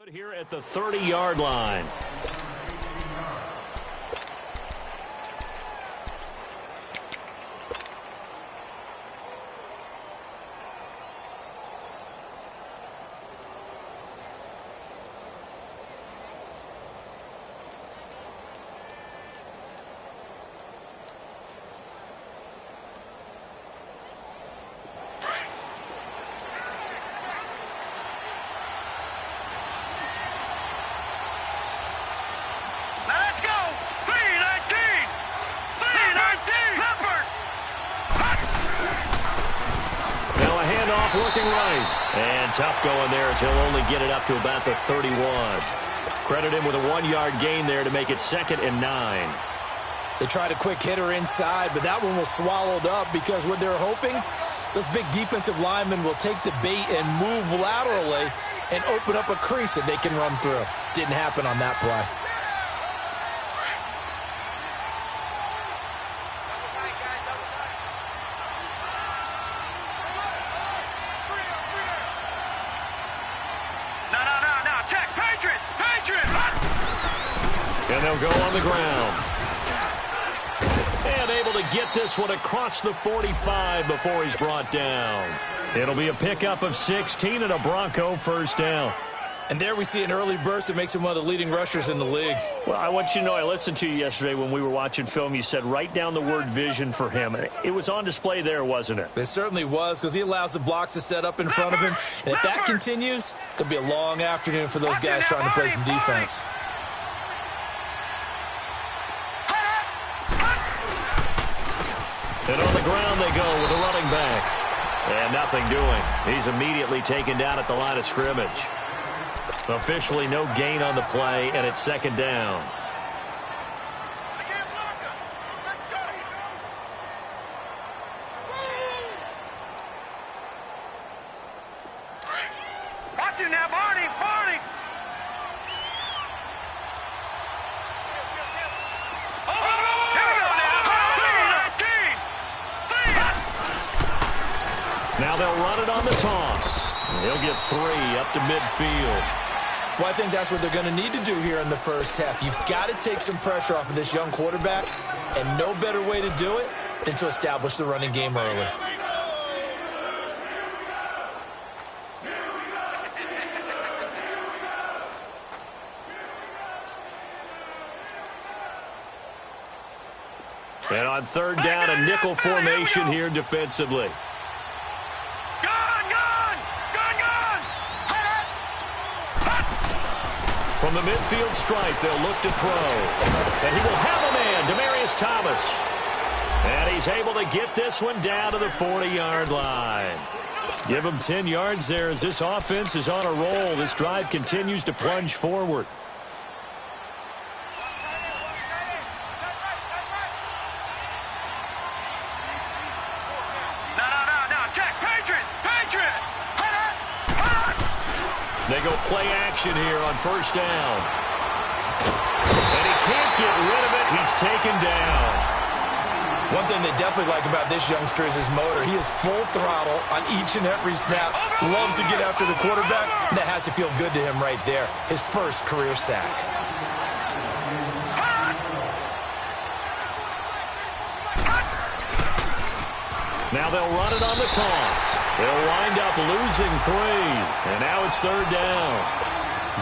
Here at the 30-yard line. Looking right. And tough going there as he'll only get it up to about the 31. Credit him with a 1-yard gain there to make it 2nd and 9. They tried a quick hitter inside, but that one was swallowed up because what they're hoping, those big defensive linemen will take the bait and move laterally and open up a crease that they can run through. Didn't happen on that play. And they'll go on the ground. And able to get this one across the 45 before he's brought down. It'll be a pickup of 16 and a Bronco first down. And there we see an early burst that makes him one of the leading rushers in the league. Well, I want you to know, I listened to you yesterday when we were watching film. You said write down the word vision for him. It was on display there, wasn't it? It certainly was, because he allows the blocks to set up in front of him. And if that continues, it'll be a long afternoon for those guys trying to play some defense. And on the ground they go with a running back. And nothing doing. He's immediately taken down at the line of scrimmage. Officially no gain on the play, and it's 2nd down. Watch him now, Barney! Barney! Now they'll run it on the toss. He'll get 3 up to midfield. Well, I think that's what they're going to need to do here in the first half. You've got to take some pressure off of this young quarterback, and no better way to do it than to establish the running game early. And on 3rd down, a nickel formation here defensively. From the midfield stripe, they'll look to throw. And he will have a man, Demaryius Thomas. And he's able to get this one down to the 40-yard line. Give him 10 yards there as this offense is on a roll. This drive continues to plunge forward. They go play action here on 1st down. And he can't get rid of it. He's taken down. One thing they definitely like about this youngster is his motor. He is full throttle on each and every snap. Loves to get after the quarterback. And that has to feel good to him right there. His first career sack. Now they'll run it on the toss. They'll wind up losing 3. And now it's 3rd down.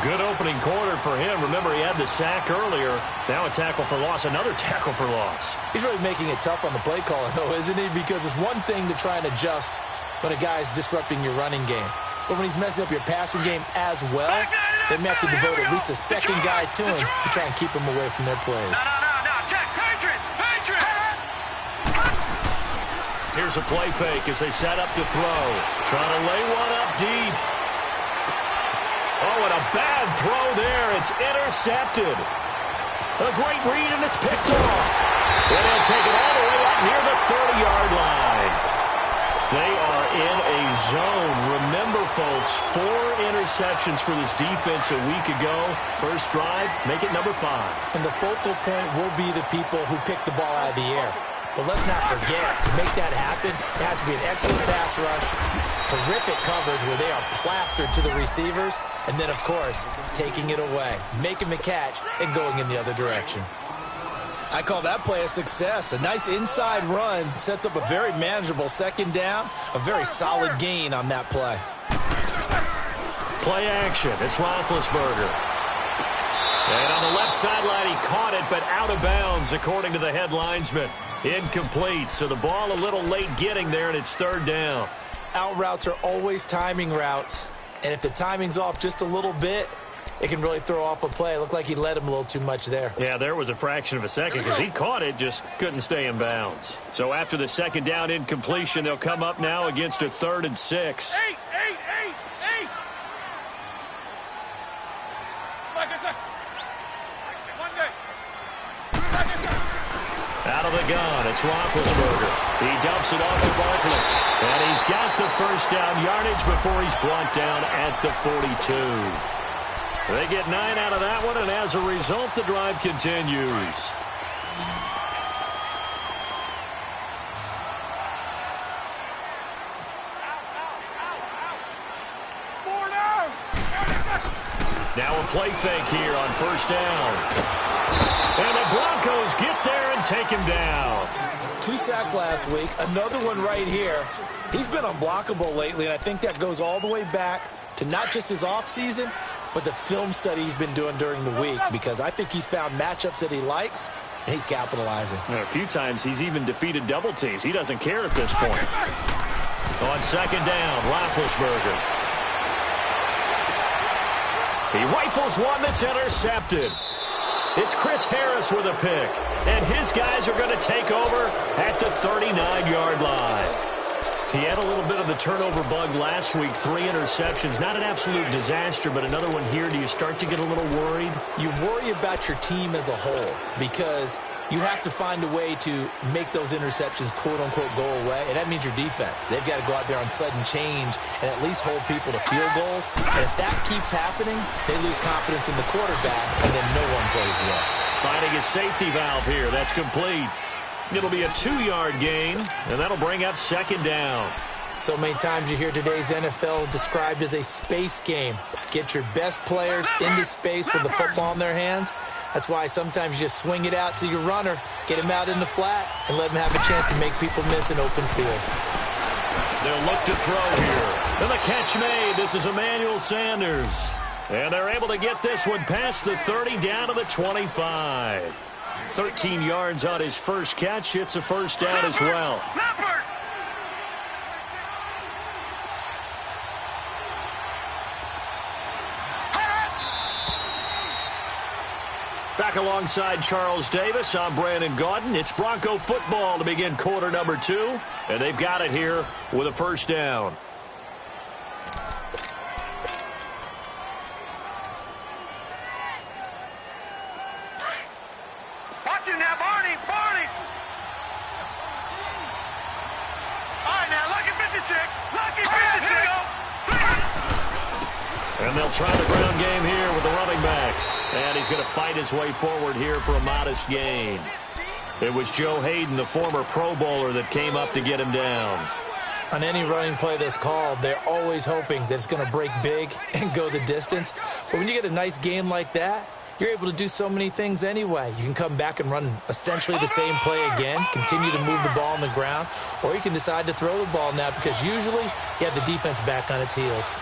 Good opening quarter for him. Remember, he had the sack earlier. Now a tackle for loss, another tackle for loss. He's really making it tough on the play caller, though, isn't he? Because it's one thing to try and adjust when a guy is disrupting your running game. But when he's messing up your passing game as well, they may have to devote at least a second guy to him to try and keep him away from their plays. Here's a play fake as they set up to throw. Trying to lay one up deep. Oh, and a bad throw there. It's intercepted. A great read, and it's picked off. And they'll take it all the way up near the 30-yard line. They are in a zone. Remember, folks, 4 interceptions for this defense a week ago. First drive, make it number 5. And the focal point will be the people who pick the ball out of the air. But let's not forget, to make that happen, it has to be an excellent pass rush, terrific coverage where they are plastered to the receivers, and then, of course, taking it away, making the catch, and going in the other direction. I call that play a success. A nice inside run sets up a very manageable second down, a very solid gain on that play. Play action. It's Roethlisberger. And on the left sideline, he caught it, but out of bounds, according to the head linesman. Incomplete, so the ball a little late getting there, and it's third down. Out routes are always timing routes, and if the timing's off just a little bit, it can really throw off a play. It looked like he led him a little too much there. Yeah, there was a fraction of a second because he caught it, just couldn't stay in bounds. So after the second down incompletion, they'll come up now against a 3rd and 6. Eight. Out of the gun, it's Roethlisberger. He dumps it off to Barkley. And he's got the first down yardage before he's brought down at the 42. They get 9 out of that one, and as a result, the drive continues. Now a play fake here on first down. And the Broncos get there and take him down. 2 sacks last week, another one right here. He's been unblockable lately, and I think that goes all the way back to not just his offseason, but the film study he's been doing during the week, because I think he's found matchups that he likes, and he's capitalizing. And a few times he's even defeated double teams. He doesn't care at this point. On second down, Roethlisberger. He rifles one that's intercepted. It's Chris Harris with a pick, and his guys are going to take over at the 39-yard line. He had a little bit of the turnover bug last week, 3 interceptions. Not an absolute disaster, but another one here. Do you start to get a little worried? You worry about your team as a whole because you have to find a way to make those interceptions, quote-unquote, go away, and that means your defense. They've got to go out there on sudden change and at least hold people to field goals. And if that keeps happening, they lose confidence in the quarterback, and then no one plays well. Finding a safety valve here. That's complete. It'll be a 2-yard gain, and that'll bring up second down. So many times you hear today's NFL described as a space game. Get your best players into space with the football in their hands. That's why sometimes you just swing it out to your runner, get him out in the flat, and let him have a chance to make people miss an open field. They'll look to throw here. And the catch made. This is Emmanuel Sanders. And they're able to get this one past the 30 down to the 25. 13 yards on his first catch. It's a first down as well. Back alongside Charles Davis, I'm Brandon Gaudin. It's Bronco football to begin quarter number 2. And they've got it here with a first down. Watch him now, Barney! All right, now, lucky 56! Lucky 56! And they'll try the ground game here with the running back. And he's going to fight his way forward here for a modest gain. It was Joe Hayden, the former Pro Bowler, that came up to get him down. On any running play that's called, they're always hoping that it's going to break big and go the distance. But when you get a nice game like that, you're able to do so many things anyway. You can come back and run essentially the same play again, continue to move the ball on the ground, or you can decide to throw the ball now because usually you have the defense back on its heels.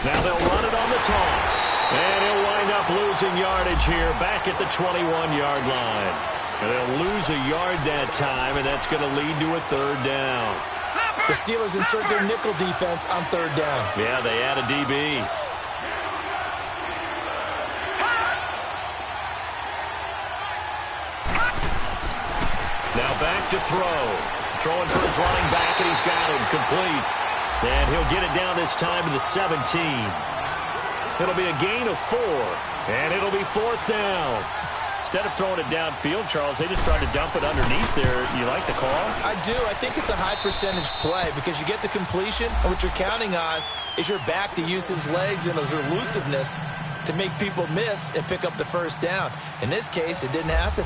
Now they'll run it on the toss. And he'll wind up losing yardage here back at the 21-yard line. And they'll lose a yard that time, and that's going to lead to a third down. The Steelers insert their nickel defense on third down. Yeah, they add a DB. Now back to throw. Throwing for his running back, and he's got him complete. And he'll get it down this time to the 17. It'll be a gain of 4, and it'll be fourth down. Instead of throwing it downfield, Charles, they just tried to dump it underneath there. You like the call? I do. I think it's a high-percentage play because you get the completion, and what you're counting on is your back to use his legs and his elusiveness to make people miss and pick up the first down. In this case, it didn't happen.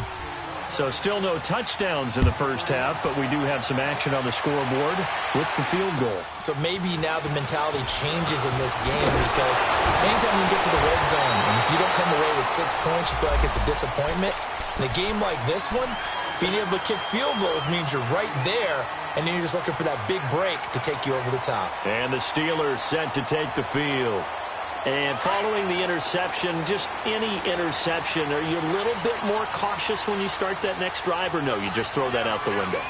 So still no touchdowns in the first half, but we do have some action on the scoreboard with the field goal. So maybe now the mentality changes in this game, because anytime you get to the red zone, and if you don't come away with 6 points, you feel like it's a disappointment. In a game like this one, being able to kick field goals means you're right there, and then you're just looking for that big break to take you over the top. And the Steelers set to take the field. And following the interception, just any interception, are you a little bit more cautious when you start that next drive, or no, you just throw that out the window?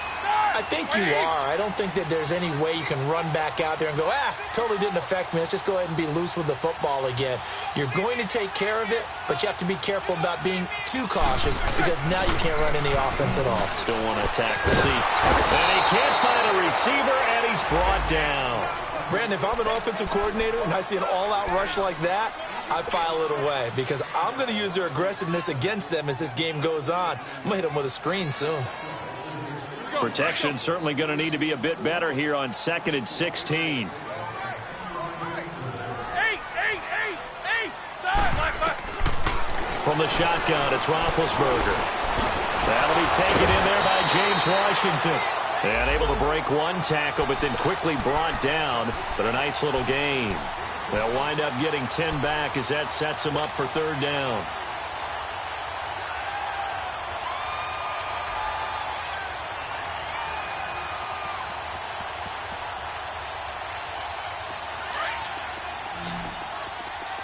I think you are. I don't think that there's any way you can run back out there and go, totally didn't affect me. Let's just go ahead and be loose with the football again. You're going to take care of it, but you have to be careful about being too cautious, because now you can't run any offense at all. Still want to attack the seat. And he can't find a receiver, and he's brought down. Brandon, if I'm an offensive coordinator and I see an all-out rush like that, I file it away, because I'm going to use their aggressiveness against them as this game goes on. I'm going to hit them with a screen soon. Protection certainly going to need to be a bit better here on 2nd and 16. From the shotgun, it's Roethlisberger. That'll be taken in there by James Washington. And able to break one tackle, but then quickly brought down. But a nice little gain. They'll wind up getting 10 back as that sets them up for 3rd down.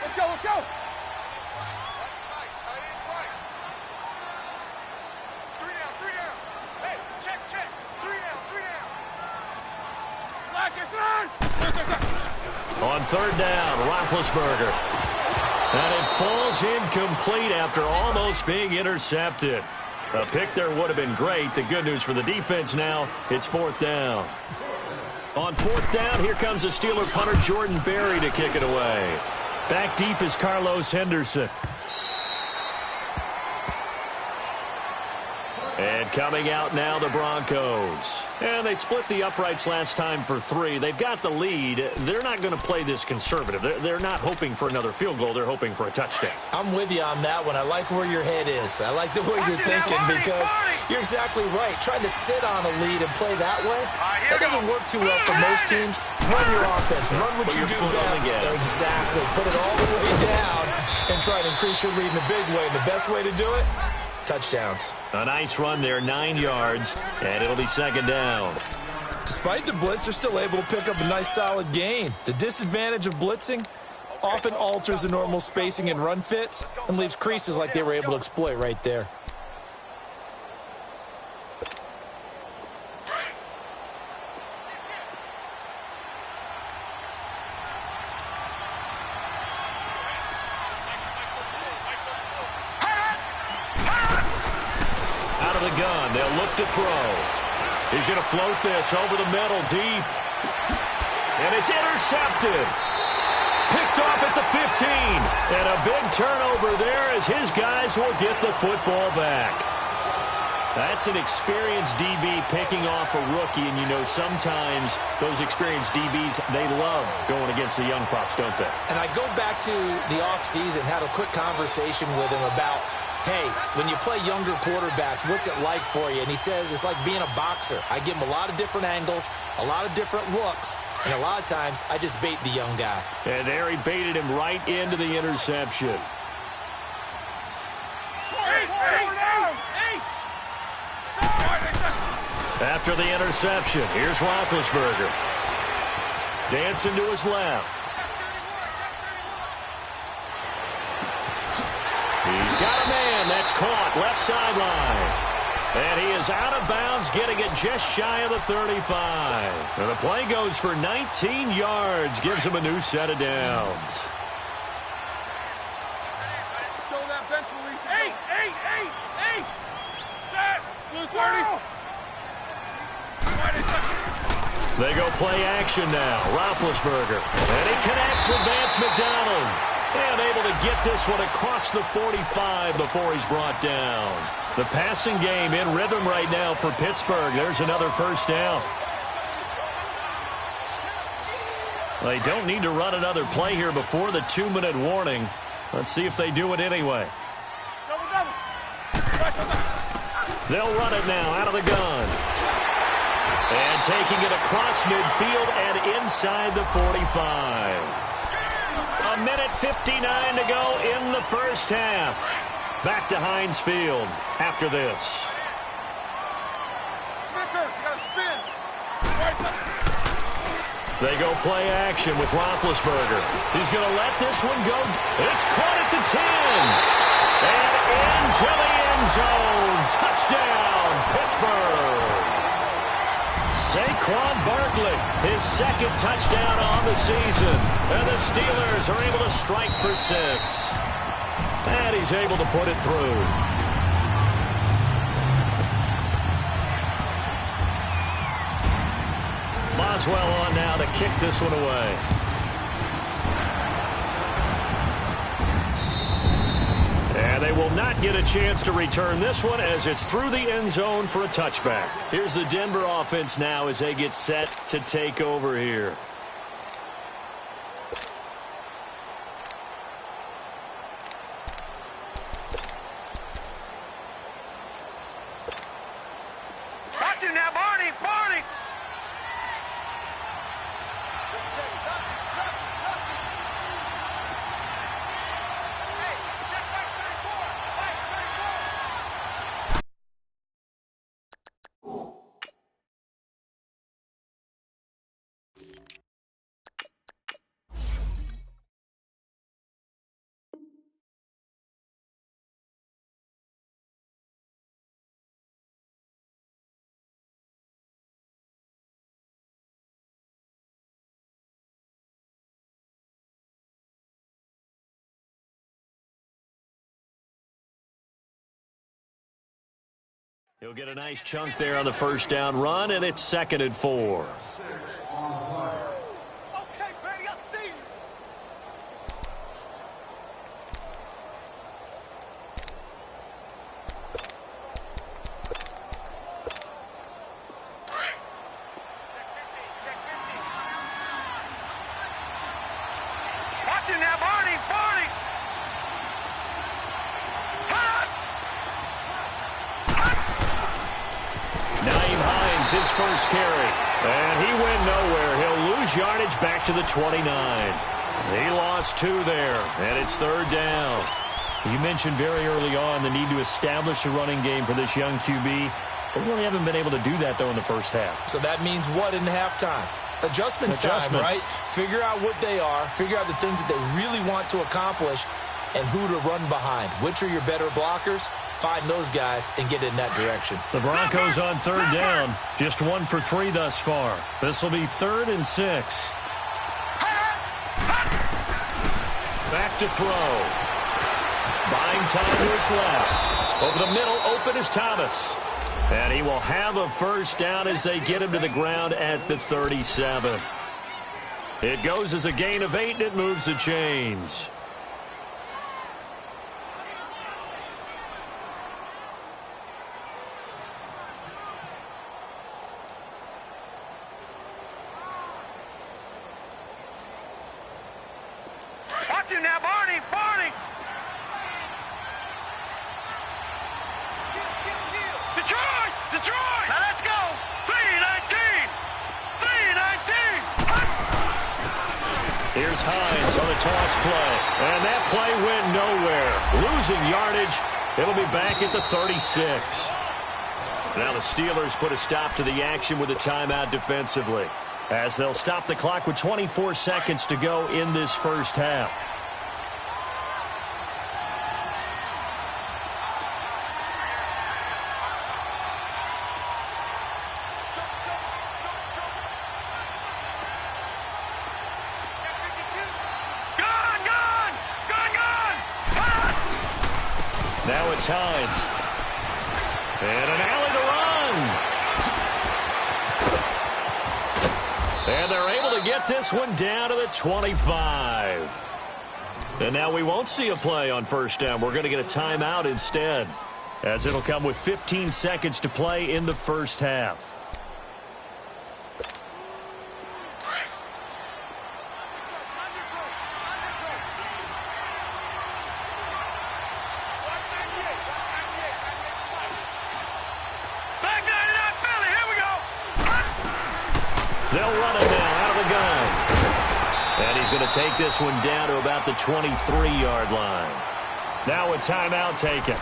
Let's go, let's go. On 3rd down, Roethlisberger. And it falls incomplete after almost being intercepted. A pick there would have been great. The good news for the defense now, it's 4th down. On 4th down, here comes the Steeler punter Jordan Berry to kick it away. Back deep is Carlos Henderson. And coming out now, the Broncos. And they split the uprights last time for 3. They've got the lead. They're not going to play this conservative. They're not hoping for another field goal. They're hoping for a touchdown. I'm with you on that one. I like where your head is. I like the way you're thinking, because you're exactly right. Trying to sit on a lead and play that way, that doesn't work too well for most teams. Run your offense. Run what you do best. Exactly. Put it all the way down and try to increase your lead in a big way. And the best way to do it, touchdowns. A nice run there, 9 yards, and it'll be 2nd down. Despite the blitz, they're still able to pick up a nice, solid gain. The disadvantage of blitzing often alters the normal spacing and run fits and leaves creases like they were able to exploit right there. Gun. They'll look to throw. He's going to float this over the middle deep. And it's intercepted. Picked off at the 15. And a big turnover there as his guys will get the football back. That's an experienced DB picking off a rookie, and you know sometimes those experienced DBs, they love going against the young props, don't they? And I go back to the offseason, had a quick conversation with him about, hey, when you play younger quarterbacks, what's it like for you? And he says it's like being a boxer. I give him a lot of different angles, a lot of different looks, and a lot of times I just bait the young guy. And there he baited him right into the interception. After the interception, here's Roethlisberger. Dancing to his left. He's got a man that's caught left sideline. And he is out of bounds, getting it just shy of the 35. And the play goes for 19 yards, gives him a new set of downs. Show that bench release. Eight. Set. Blue 30. They go play action now. Roethlisberger. And he connects with Vance McDonald. And able to get this one across the 45 before he's brought down. The passing game in rhythm right now for Pittsburgh. There's another first down. They don't need to run another play here before the 2-minute warning. Let's see if they do it anyway. They'll run it now out of the gun. And taking it across midfield and inside the 45. 1:59 to go in the first half. Back to Heinz Field after this. They go play action with Roethlisberger. He's going to let this one go. It's caught at the 10. And into the end zone. Touchdown, Pittsburgh. Saquon Barkley, his second touchdown on the season. And the Steelers are able to strike for 6. And he's able to put it through. Boswell on now to kick this one away. And they will not get a chance to return this one as it's through the end zone for a touchback. Here's the Denver offense now as they get set to take over here. Watch him now, Barney! Barney! He'll get a nice chunk there on the first down run, and it's 2nd and 4. Okay, Betty, I see you. Check 50. Watch him now, Barney! Barney! Naeem Hines, his first carry. And he went nowhere. He'll lose yardage back to the 29. He lost 2 there, and it's 3rd down. You mentioned very early on the need to establish a running game for this young QB. They really haven't been able to do that, though, in the first half. So that means what in halftime? Adjustments time, right? Figure out what they are. Figure out the things that they really want to accomplish and who to run behind. Which are your better blockers? Find those guys and get in that direction. The Broncos on 3rd down. Just 1 for 3 thus far. This will be 3rd and 6. Back to throw. Buying time was left. Over the middle, open is Thomas. And he will have a first down as they get him to the ground at the 37. It goes as a gain of 8, and it moves the chains. Watch him now, Barney! Barney! Detroit! Detroit! Now let's go! 3-19! 3-19! Here's Hines on the toss play. And that play went nowhere. Losing yardage. It'll be back at the 36. Now the Steelers put a stop to the action with a timeout defensively, as they'll stop the clock with 24 seconds to go in this first half. Now it's Hines. And an alley to run. And they're able to get this one down to the 25. And now we won't see a play on first down. We're going to get a timeout instead, as it'll come with 15 seconds to play in the first half. They'll run it now out of the gun. And he's going to take this one down to about the 23-yard line. Now a timeout taken.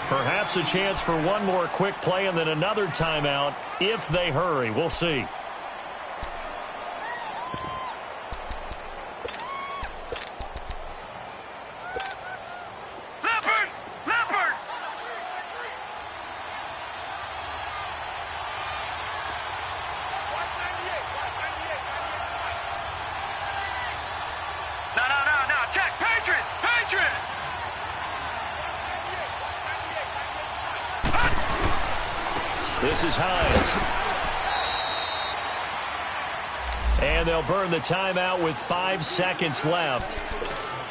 Perhaps a chance for one more quick play and then another timeout if they hurry. We'll see. This is Hines. And they'll burn the timeout with 5 seconds left.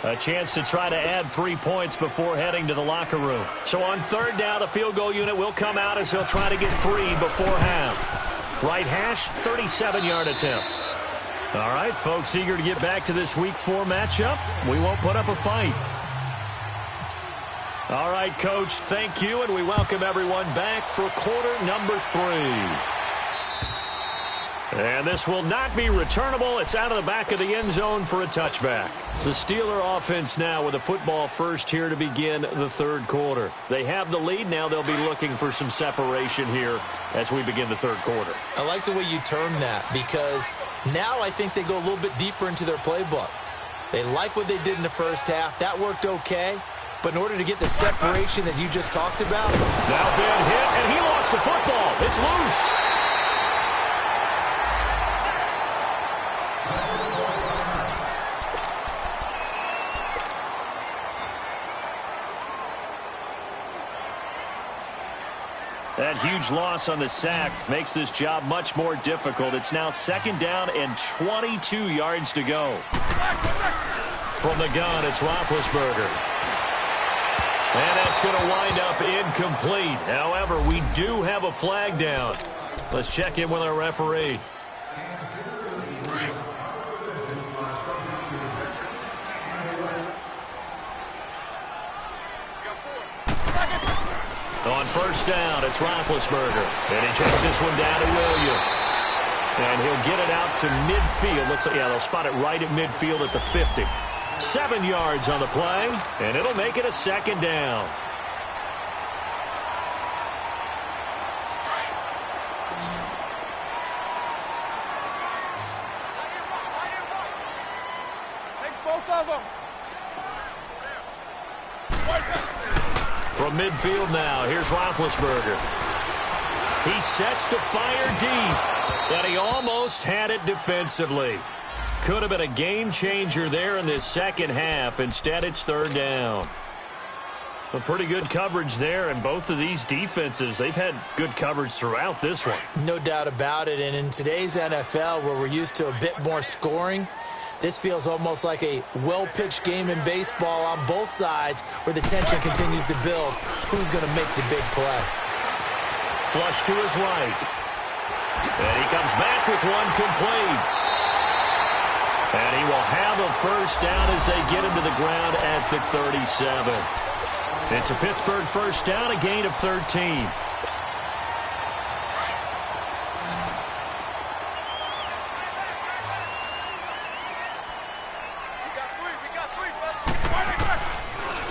A chance to try to add 3 points before heading to the locker room. So on third down, the field goal unit will come out as he'll try to get 3 before half. Right hash, 37-yard attempt. All right, folks, eager to get back to this Week 4 matchup. We won't put up a fight. All right, Coach, thank you, and we welcome everyone back for quarter number 3. And this will not be returnable. It's out of the back of the end zone for a touchback. The Steeler offense now with a football first here to begin the third quarter. They have the lead. Now they'll be looking for some separation here as we begin the third quarter. I like the way you termed that because now I think they go a little bit deeper into their playbook. They like what they did in the first half. That worked okay. But in order to get the separation that you just talked about. Now Ben hit, and he lost the football. It's loose. That huge loss on the sack makes this job much more difficult. It's now second down and 22 yards to go. From the gun, it's Roethlisberger. And that's going to wind up incomplete. However, we do have a flag down. Let's check in with our referee. On first down, it's Roethlisberger. And he checks this one down to Williams. And he'll get it out to midfield. They'll spot it right at midfield at the 50. 7 yards on the play, and it'll make it a second down. From midfield now, here's Roethlisberger. He sets to fire deep, and he almost had it defensively. Could have been a game changer there in this second half. Instead, it's third down. A pretty good coverage there, and both of these defenses, they've had good coverage throughout this one. No doubt about it, and in today's NFL, where we're used to a bit more scoring, this feels almost like a well-pitched game in baseball on both sides where the tension continues to build. Who's going to make the big play? Flush to his right. And he comes back with one complete. And he will have a first down as they get him to the ground at the 37. It's a Pittsburgh first down, a gain of 13.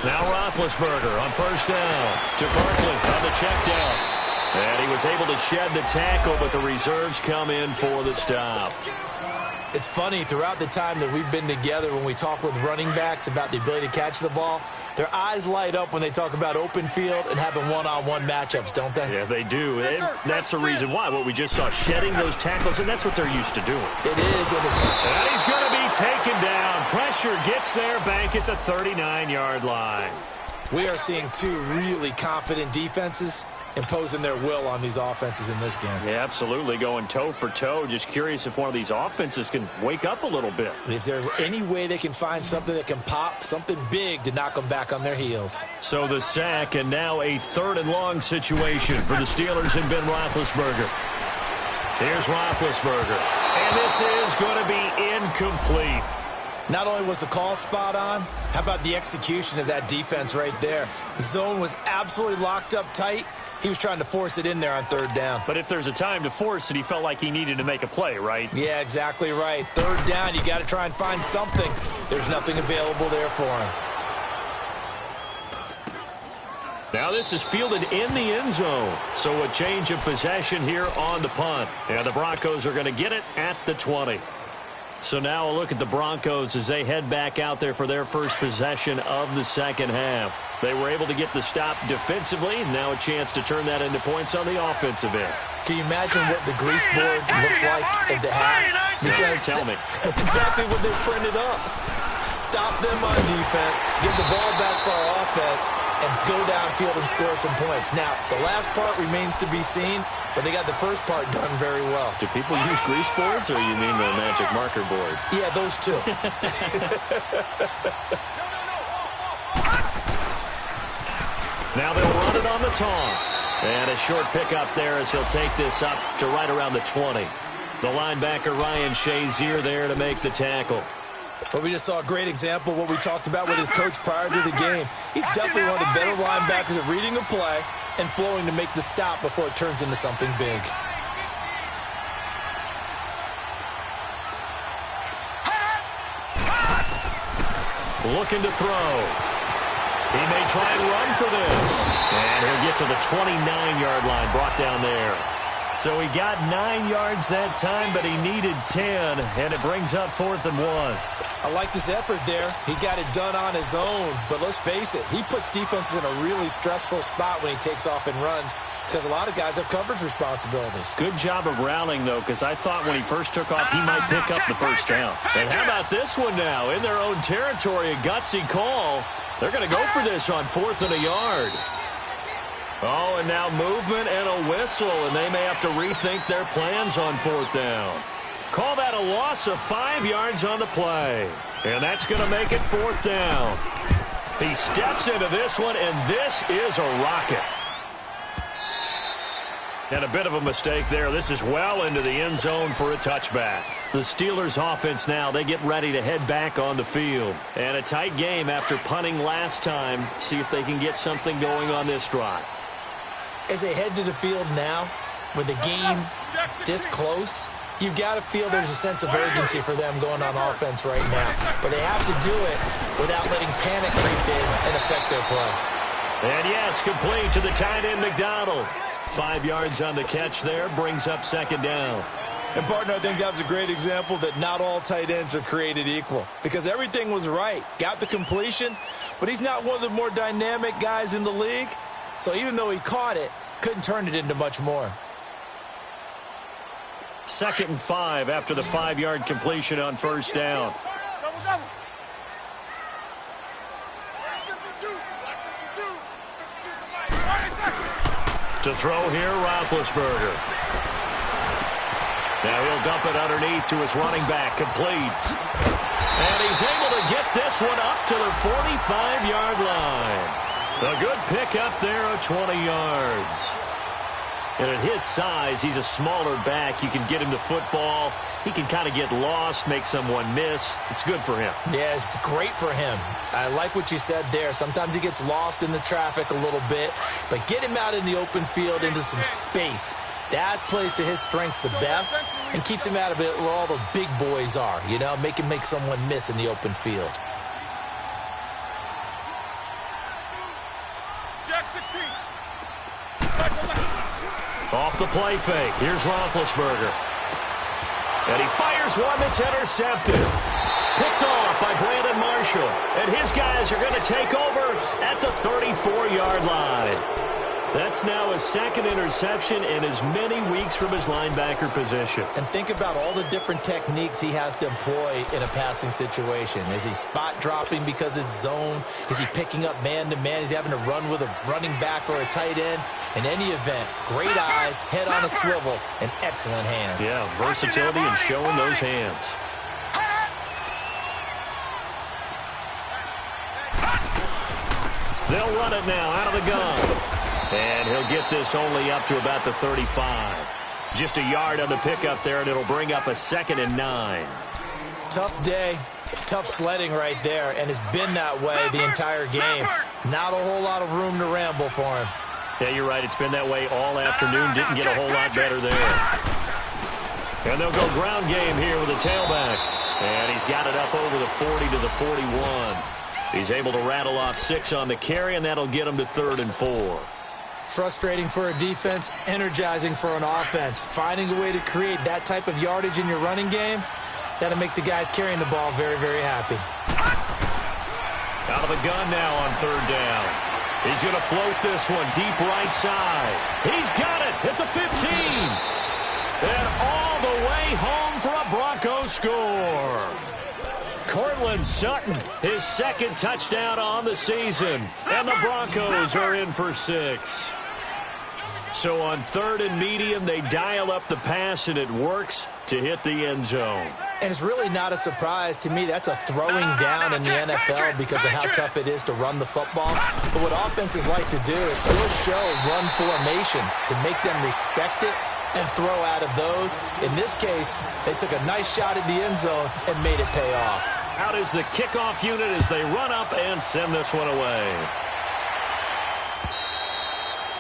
Now Roethlisberger on first down to Barkley on the check down. And he was able to shed the tackle, but the reserves come in for the stop. It's funny, throughout the time that we've been together, when we talk with running backs about the ability to catch the ball, their eyes light up when they talk about open field and having one-on-one matchups, don't they? Yeah, they do. And that's the reason why. What we just saw, shedding those tackles, and that's what they're used to doing. It is. And he's going to be taken down. Pressure gets there back at the 39-yard line. We are seeing two really confident defenses imposing their will on these offenses in this game. Yeah, absolutely, going toe for toe. Just curious if one of these offenses can wake up a little bit. Is there any way they can find something that can pop, something big to knock them back on their heels? So the sack, and now a third and long situation for the Steelers and Ben Roethlisberger. Here's Roethlisberger, and this is going to be incomplete. Not only was the call spot on, how about the execution of that defense right there? The zone was absolutely locked up tight. He was trying to force it in there on third down. But if there's a time to force it, he felt like he needed to make a play, right? Yeah, exactly right. Third down, you got to try and find something. There's nothing available there for him. Now this is fielded in the end zone. So a change of possession here on the punt. And the Broncos are going to get it at the 20. So now a look at the Broncos as they head back out there for their first possession of the second half. They were able to get the stop defensively. Now a chance to turn that into points on the offensive end. Can you imagine what the grease board looks like at the half? Because tell me. That's exactly what they printed up. Stop them on defense, get the ball back for our offense, and go downfield and score some points. Now, the last part remains to be seen, but they got the first part done very well. Do people use grease boards, or you mean the magic marker boards? Yeah, those two. Now they'll run it on the toss. And a short pickup there as he'll take this up to right around the 20. The linebacker, Ryan Shazier, there to make the tackle. But we just saw a great example of what we talked about with his coach prior to the game. He's definitely one of the better linebackers at reading a play and flowing to make the stop before it turns into something big. Looking to throw. He may try and run for this. And he'll get to the 29-yard line, brought down there. So he got 9 yards that time, but he needed 10, and it brings up 4th and 1. I like this effort there. He got it done on his own, but let's face it, he puts defenses in a really stressful spot when he takes off and runs because a lot of guys have coverage responsibilities. Good job of rallying, though, because I thought when he first took off, he might pick up the first down. And how about this one now? In their own territory, a gutsy call. They're going to go for this on 4th and a yard. Oh, and now movement and a whistle, and they may have to rethink their plans on 4th down. Call that a loss of 5 yards on the play. And that's going to make it 4th down. He steps into this one, and this is a rocket. And a bit of a mistake there. This is well into the end zone for a touchback. The Steelers offense now, they get ready to head back on the field. And a tight game after punting last time. See if they can get something going on this drive. As they head to the field now, with the game this close, you've got to feel there's a sense of urgency for them going on offense right now. But they have to do it without letting panic creep in and affect their play. And yes, complete to the tight end, McDonald. 5 yards on the catch there, brings up 2nd down. And, partner, I think that was a great example that not all tight ends are created equal. Because everything was right. Got the completion, but he's not one of the more dynamic guys in the league. So even though he caught it, couldn't turn it into much more. 2nd and 5 after the 5-yard completion on 1st down. To throw here, Roethlisberger. Now he'll dump it underneath to his running back, complete. And he's able to get this one up to the 45-yard line. A good pick up there of 20 yards. And at his size, he's a smaller back. You can get him to football. He can kind of get lost, make someone miss. It's good for him. Yeah, it's great for him. I like what you said there. Sometimes he gets lost in the traffic a little bit, but get him out in the open field into some space. That plays to his strengths the best and keeps him out of it where all the big boys are, you know, make him make someone miss in the open field. Off the play fake. Here's Roethlisberger. And he fires one that's intercepted. Picked off by Brandon Marshall. And his guys are going to take over at the 34-yard line. That's now his 2nd interception in as many weeks from his linebacker position. And think about all the different techniques he has to employ in a passing situation. Is he spot dropping because it's zone? Is he picking up man-to-man? Is he having to run with a running back or a tight end? In any event, great eyes, head on a swivel, and excellent hands. Yeah, versatility and showing those hands. They'll run it now out of the gun. And he'll get this only up to about the 35. Just a yard on the pickup there, and it'll bring up a 2nd and 9. Tough day. Tough sledding right there, and it's been that way the entire game. Not a whole lot of room to ramble for him. Yeah, you're right. It's been that way all afternoon. Didn't get a whole lot better there. And they'll go ground game here with a tailback. And he's got it up over the 40 to the 41. He's able to rattle off 6 on the carry, and that'll get him to 3rd and 4. Frustrating for a defense, energizing for an offense. Finding a way to create that type of yardage in your running game, that'll make the guys carrying the ball very, very happy. Out of the gun now on 3rd down. He's going to float this one deep right side. He's got it at the 15. And all the way home for a Bronco score. Cortland Sutton, his 2nd touchdown on the season. And the Broncos are in for 6. So on 3rd and medium, they dial up the pass, and it works to hit the end zone. And it's really not a surprise to me. That's a throwing down in the NFL because of how tough it is to run the football. But what offenses like to do is still show run formations to make them respect it and throw out of those. In this case, they took a nice shot at the end zone and made it pay off. Out is the kickoff unit as they run up and send this one away.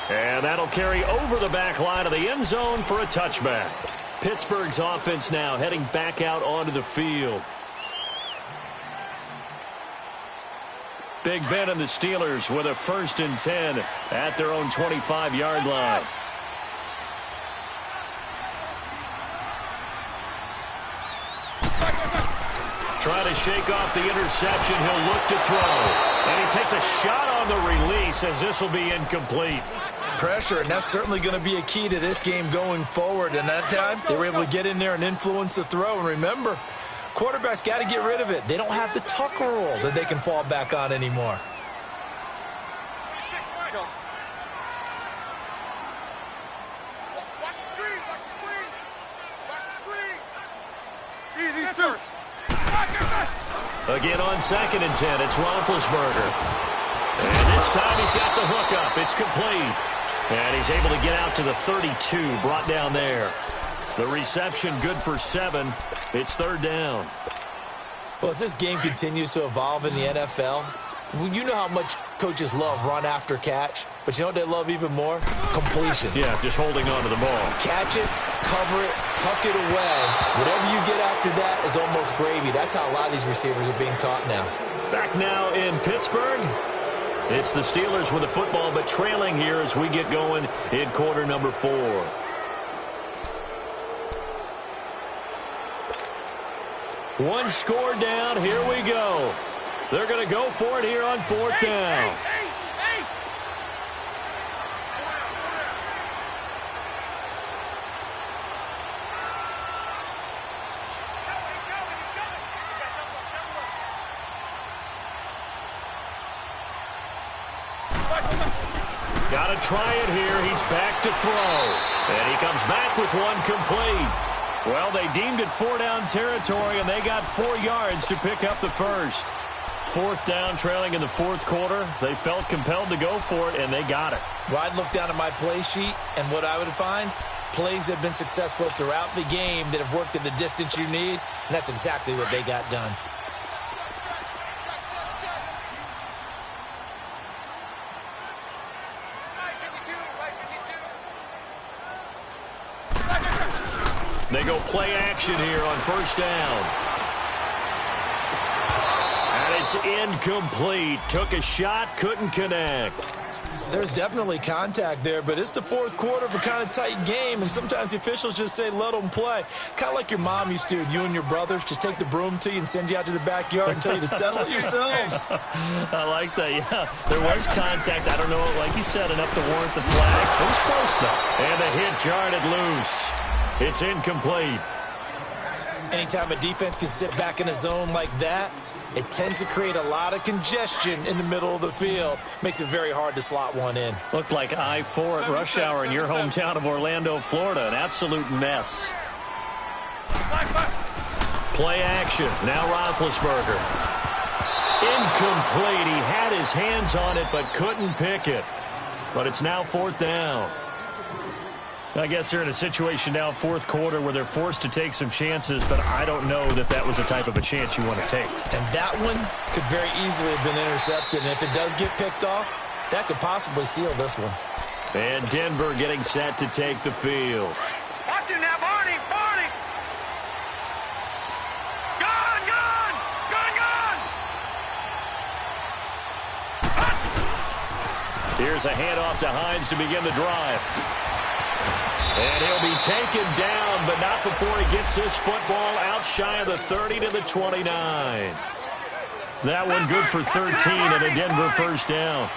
And that'll carry over the back line of the end zone for a touchback. Pittsburgh's offense now heading back out onto the field. Big Ben and the Steelers with a 1st and 10 at their own 25-yard line. Trying to shake off the interception. He'll look to throw. And he takes a shot on the release as this will be incomplete. Pressure, and that's certainly going to be a key to this game going forward. And that time, they were able to get in there and influence the throw. And remember, quarterbacks got to get rid of it. They don't have the tucker roll that they can fall back on anymore. Again on 2nd and 10, it's Roethlisberger. And this time he's got the hook up. It's complete. And he's able to get out to the 32, brought down there. The reception good for 7. It's 3rd down. Well, as this game continues to evolve in the NFL, you know how much coaches love run after catch, but you know what they love even more? Completion. Yeah, just holding on to the ball. Catch it, cover it, tuck it away. Whatever you get after that is almost gravy. That's how a lot of these receivers are being taught now. Back now in Pittsburgh. It's the Steelers with the football, but trailing here as we get going in quarter number 4. One score down. Here we go. They're going to go for it here on 4th down. Got to try it here. He's back to throw. And he comes back with one complete. Well, they deemed it 4-down territory, and they got 4 yards to pick up the first. 4th down, trailing in the 4th quarter. They felt compelled to go for it, and they got it. Well, I'd look down at my play sheet, and what I would find, plays have been successful throughout the game that have worked at the distance you need, and that's exactly what they got done. They go play action here on 1st down. And it's incomplete. Took a shot, couldn't connect. There's definitely contact there, but it's the 4th quarter of a kind of tight game, and sometimes the officials just say, let them play. Kind of like your mom used to with you and your brothers. Just take the broom to you and send you out to the backyard and tell you to settle it yourselves. I like that, yeah. There was contact. I don't know, like you said, enough to warrant the flag. It was close, though. And the hit jarred it loose. It's incomplete. Anytime a defense can sit back in a zone like that, it tends to create a lot of congestion in the middle of the field. Makes it very hard to slot one in. Looked like I-4 at rush hour in your hometown of Orlando, Florida. An absolute mess. Play action. Now Roethlisberger. Incomplete. He had his hands on it but couldn't pick it. But it's now 4th down. I guess they're in a situation now, fourth quarter, where they're forced to take some chances, but I don't know that that was the type of a chance you want to take. And that one could very easily have been intercepted, and if it does get picked off, that could possibly seal this one. And Denver getting set to take the field. Watch it now, Barney! Barney! Gun! Gun! Gun! Gun! Here's a handoff to Hines to begin the drive. And he'll be taken down, but not before he gets this football out shy of the 30 to the 29. That one good for 13 and a Denver first down.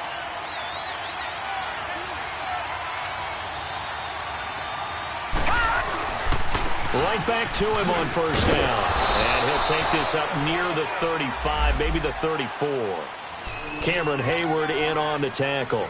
Right back to him on first down. And he'll take this up near the 35, maybe the 34. Cameron Hayward in on the tackle.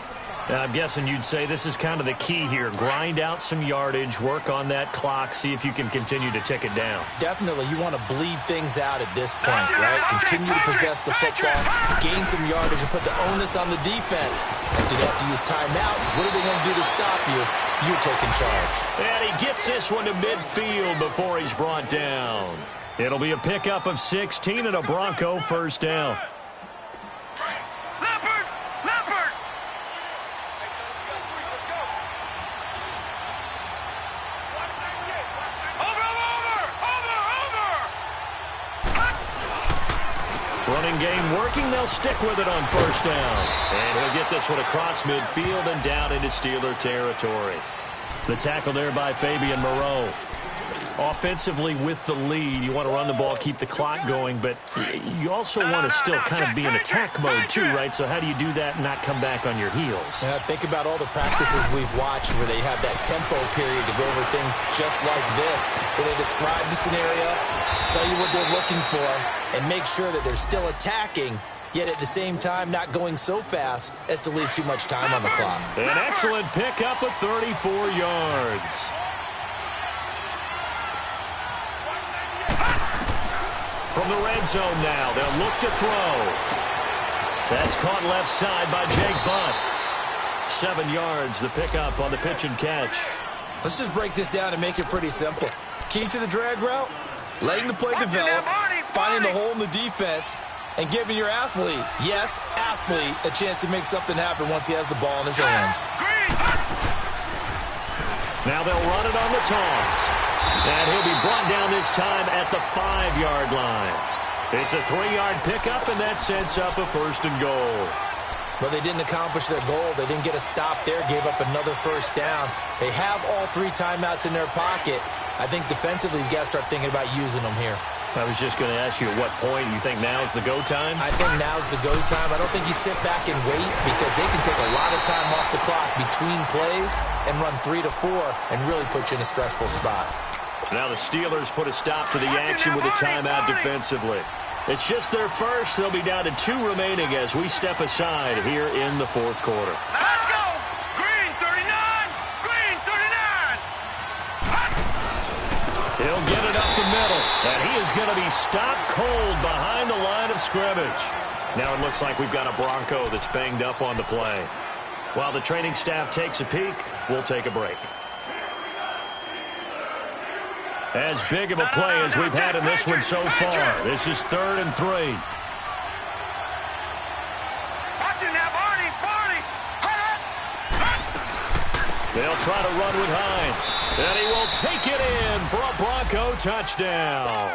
Now, I'm guessing you'd say this is kind of the key here. Grind out some yardage, work on that clock, see if you can continue to tick it down. Definitely, you want to bleed things out at this point, right? Continue to possess the football, gain some yardage, and put the onus on the defense. If they have to use timeouts, what are they going to do to stop you? You're taking charge. And he gets this one to midfield before he's brought down. It'll be a pickup of 16 and a Bronco first down. Running game working. They'll stick with it on first down. And he'll get this one across midfield and down into Steeler territory. The tackle there by Fabian Moreau. Offensively with the lead, you want to run the ball, keep the clock going, but you also want to still kind of be in attack mode too, right? So how do you do that and not come back on your heels? Yeah, think about all the practices we've watched where they have that tempo period to go over things just like this, where they describe the scenario, tell you what they're looking for, and make sure that they're still attacking, yet at the same time not going so fast as to leave too much time on the clock. An excellent pickup of 34 yards. From the red zone now, they'll look to throw. That's caught left side by Jake Butt. 7 yards, the pickup on the pitch and catch. Let's just break this down and make it pretty simple. Key to the drag route, letting the play develop, finding the hole in the defense, and giving your athlete, yes, athlete, a chance to make something happen once he has the ball in his hands. Now they'll run it on the toss. And he'll be brought down this time at the 5-yard line. It's a 3-yard pickup, and that sets up a first and goal. But they didn't accomplish their goal. They didn't get a stop there, gave up another first down. They have all 3 timeouts in their pocket. I think defensively, you got to start thinking about using them here. I was just going to ask you at what point you think now's the go time? I think now's the go time. I don't think you sit back and wait because they can take a lot of time off the clock between plays and run 3 to 4 and really put you in a stressful spot. Now the Steelers put a stop to the action with a timeout defensively. It's just their first. They'll be down to 2 remaining as we step aside here in the fourth quarter. Let's go! Green 39! Green 39! He'll get it up the middle, and he is going to be stopped cold behind the line of scrimmage. Now it looks like we've got a Bronco that's banged up on the play. While the training staff takes a peek, we'll take a break. As big of a play as we've had in this one so far. This is 3rd and 3. Watch it now, Barney! Barney! They'll try to run with Hines. And he will take it in for a Bronco touchdown.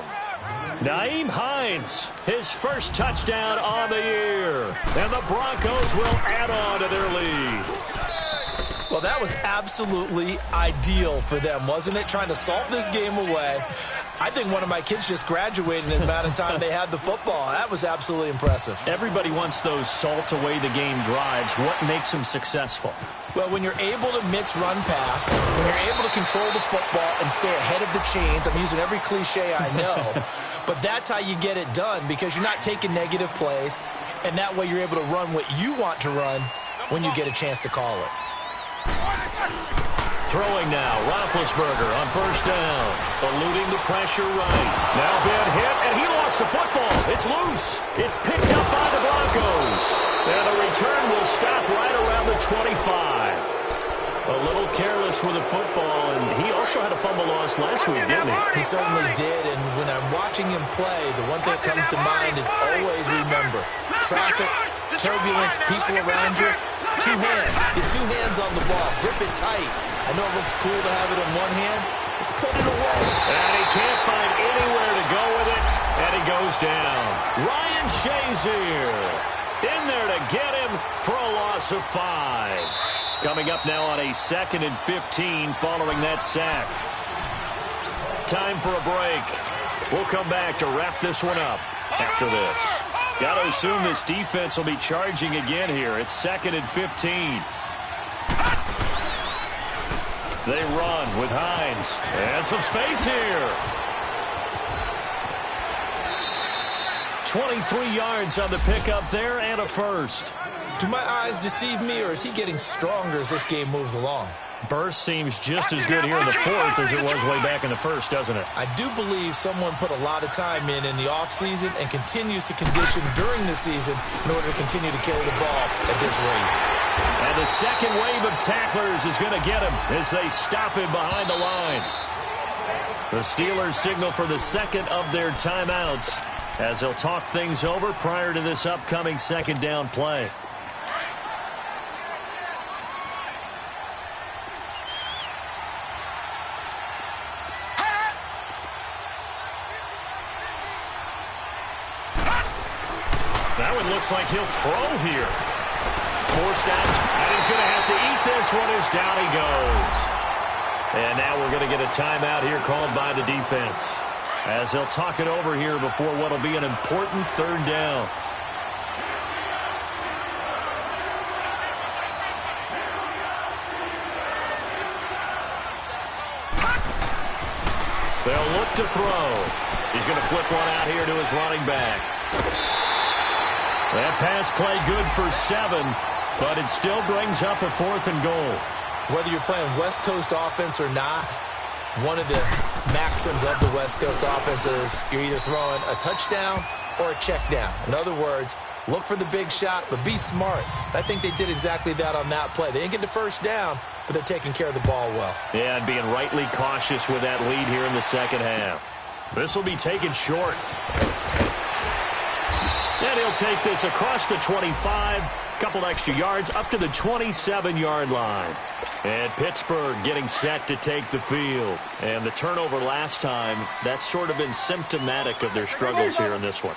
Nyheim Hines, his first touchdown on the year. And the Broncos will add on to their lead. Well, that was absolutely ideal for them, wasn't it? Trying to salt this game away. I think one of my kids just graduated in the amount of time they had the football. That was absolutely impressive. Everybody wants those salt away the game drives. What makes them successful? Well, when you're able to mix run pass, when you're able to control the football and stay ahead of the chains, I'm using every cliche I know, but that's how you get it done because you're not taking negative plays, and that way you're able to run what you want to run when you get a chance to call it. Throwing now, Roethlisberger on first down, eluding the pressure right. Now bad hit, and he lost the football. It's loose. It's picked up by the Broncos. And the return will stop right around the 25. A little careless with the football, and he also had a fumble loss last week, didn't he? He certainly did, and when I'm watching him play, the one thing that comes to mind is always remember, traffic, turbulence, people around you, two hands. Get two hands on the ball. Grip it tight. I know it looks cool to have it in one hand, but put it away. And he can't find anywhere to go with it, and he goes down. Ryan Shazier in there to get him for a loss of 5. Coming up now on a 2nd and 15 following that sack. Time for a break. We'll come back to wrap this one up after this. Got to assume this defense will be charging again here. It's 2nd and 15. They run with Hines. And some space here. 23 yards on the pickup there and a first. Do my eyes deceive me, or is he getting stronger as this game moves along? Burst seems just as good here in the 4th as it was way back in the 1st, doesn't it? I do believe someone put a lot of time in the offseason and continues to condition during the season in order to continue to carry the ball at this rate. And the second wave of tacklers is going to get him as they stop him behind the line. The Steelers signal for the second of their timeouts as they'll talk things over prior to this upcoming second down play. That one looks like he'll throw here. Forced out, and he's going to have to eat this one as down he goes. And now we're going to get a timeout here called by the defense as they'll talk it over here before what will be an important 3rd down. They'll look to throw. He's going to flip one out here to his running back. That pass play good for 7, but it still brings up a 4th and goal. Whether you're playing West Coast offense or not, one of the maxims of the West Coast offense is you're either throwing a touchdown or a check down. In other words, look for the big shot, but be smart. I think they did exactly that on that play. They didn't get the first down, but they're taking care of the ball well. Yeah, and being rightly cautious with that lead here in the second half. This will be taken short. And he'll take this across the 25, couple extra yards up to the 27-yard line. And Pittsburgh getting set to take the field. And the turnover last time, that's sort of been symptomatic of their struggles here in this one.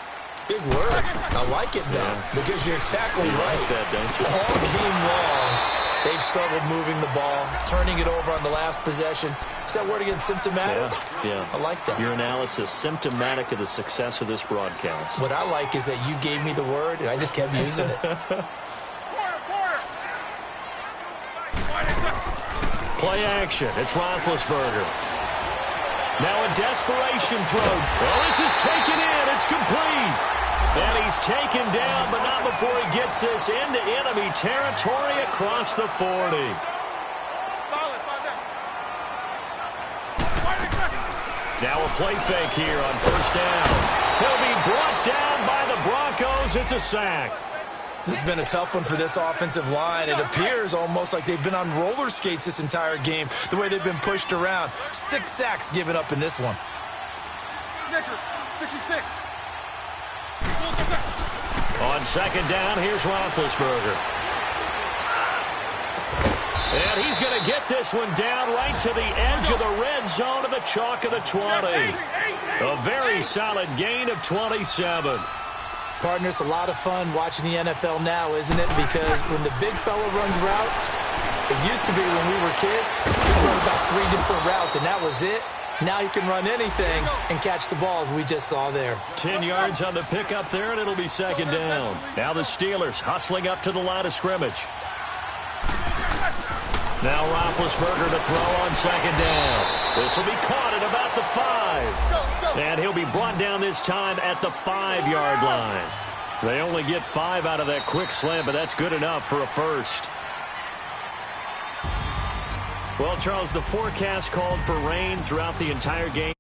Big word. I like it, though, because you're exactly right. Like that, don't you? All game long, they've struggled moving the ball, turning it over on the last possession. Is that word again, symptomatic? Yeah. I like that. Your analysis, symptomatic of the success of this broadcast. What I like is that you gave me the word, and I just kept using it. Play action. It's Roethlisberger. Now a desperation throw. Well, this is taken in. It's complete. And he's taken down, but not before he gets this into enemy territory across the 40. Now a play fake here on 1st down. He'll be brought down by the Broncos. It's a sack. This has been a tough one for this offensive line. It appears almost like they've been on roller skates this entire game, the way they've been pushed around. 6 sacks given up in this one. 66. On 2nd down, here's Roethlisberger. And he's going to get this one down right to the edge of the red zone of the chalk of the 20. A very solid gain of 27. Partner, it's a lot of fun watching the NFL now, isn't it? Because when the big fella runs routes, it used to be when we were kids, he'd run about 3 different routes, and that was it. Now you can run anything and catch the balls we just saw there. 10 yards on the pickup there, and it'll be 2nd down. Now the Steelers hustling up to the line of scrimmage. Now Roethlisberger to throw on 2nd down. This will be caught at about the 5. And he'll be brought down this time at the 5-yard line. They only get 5 out of that quick slant, but that's good enough for a first. Well, Charles, the forecast called for rain throughout the entire game.